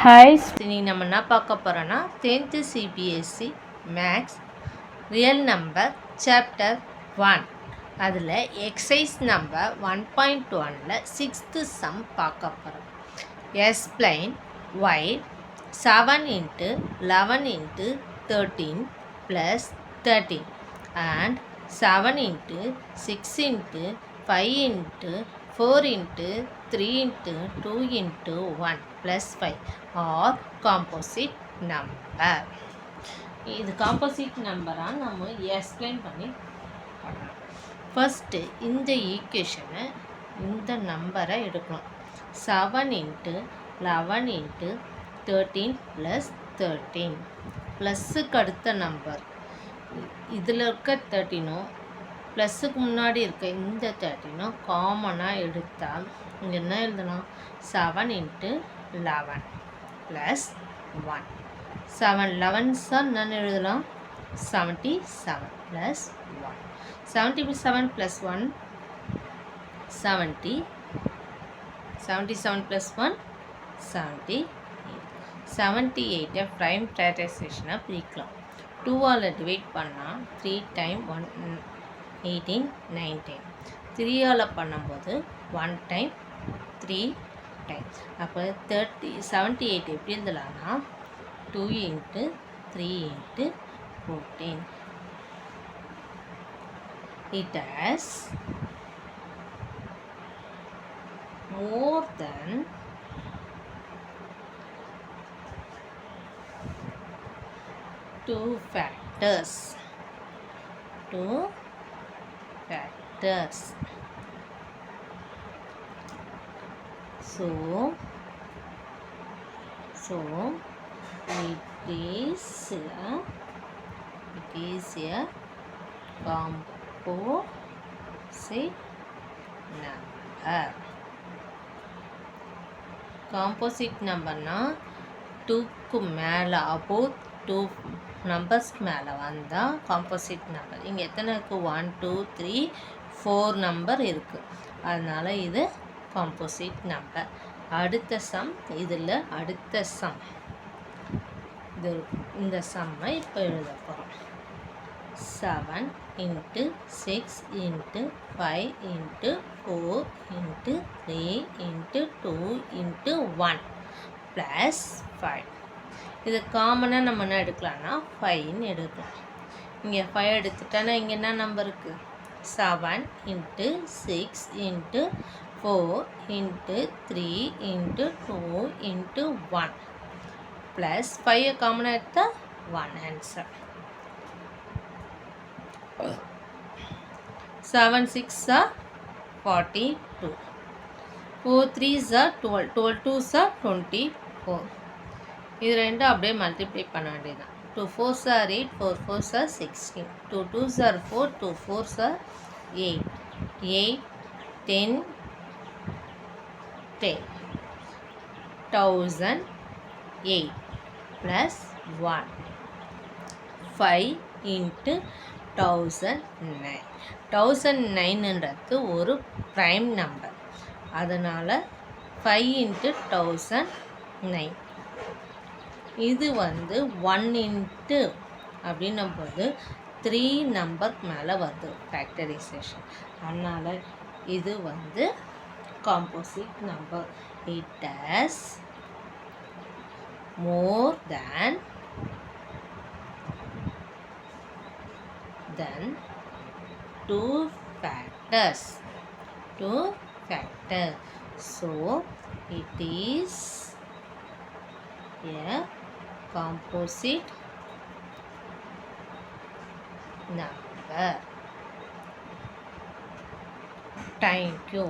Hi, இன்னைக்கு நம்ம என்ன பார்க்க போகிறோன்னா 10th CBSE maths real number chapter 1 அதில் எக்ஸசைஸ் நம்பர் 1.1ல் 6th சம் பார்க்க போகிறோம். Explain why 7 × 11 × 13 + 13 and 7 × 6 × 5 × 4 × 3 × 2 × 1 + 5 R composite number. இது காம்போசிட் நம்பராக நம்ம எக்ஸ்பிளைன் பண்ணி பண்ணலாம். ஃபஸ்ட்டு இந்த ஈக்குவேஷனை இந்த நம்பரை எடுக்கணும். 7 × 11 × 13 + 13 ப்ளஸ்ஸுக்கு அடுத்த நம்பர் இதில் இருக்க 13ம் ப்ளஸ்ஸுக்கு முன்னாடி இருக்க இந்த 13ம் காமனாக எடுத்தால் இங்கே என்ன எழுதலாம்? 7 × 11 + 1. 7 11s என்னென்னு எழுதலாம்? 77 + 1. 77 + 1 70. 77 + 1 78. 78 ப்ரைம் ஃபேக்டரைசேஷனை பிரிக்கலாம். 2ஆல் டிவைட் பண்ணால் 3 × 1 18 19. 3ஆல் பண்ணும்போது 1 × 3 டைம்ஸ். அப்போ 78 எப்படி எழுதலாம்னா 2 × 3 × 14. It has more than 2 factors. 2 factors. So it is a composite number. Composite numberனா 2க்கு மேலே above 2 நம்பர்ஸ்க்கு மேலே வந்தால் காம்போசிட் நம்பர். இங்கே எத்தனை இருக்குது? 1 2 3 4 நம்பர் இருக்குது. அதனால் இது காம்போசிட் நம்பர். அடுத்த சம் இதில் அடுத்த சம் இது இந்த சம்மை இப்போ எழுத போகிறோம். 7 × 6 × 5 × 4 × 3 × 2 × 1 + 5. இது காமனாக நம்ம என்ன எடுக்கலாம்னா 5ன்னு எடுக்கலாம். இங்கே 5 எடுத்துட்டோன்னா இங்கே என்ன நம்பர் இருக்குது? 7 × 6 × 4 × 3 × 2 × 1 + 5 காமனாக எடுத்தால் 1 answer. 7 6 are 42. 4 3s are 12. 12 2s are 24. இது ரெண்டும் அப்படியே மல்டிப்ளை பண்ண வேண்டியதுதான். 2 4s are 8. 4 4s are 16. 2 2s are 4. 2 4s are 8. 8 10 10. 1008 + 1 5 × 1009. 1009ன்றது ஒரு ப்ரைம் நம்பர். அதனால் 5 × 1009. இது 1 × அப்படின்னும் போது 3 நம்பருக்கு மேலே வருது ஃபேக்டரைசேஷன். அதனால் இது composite number. It has more than 2 factors. 2 factors. So it is a composite number. Thank you.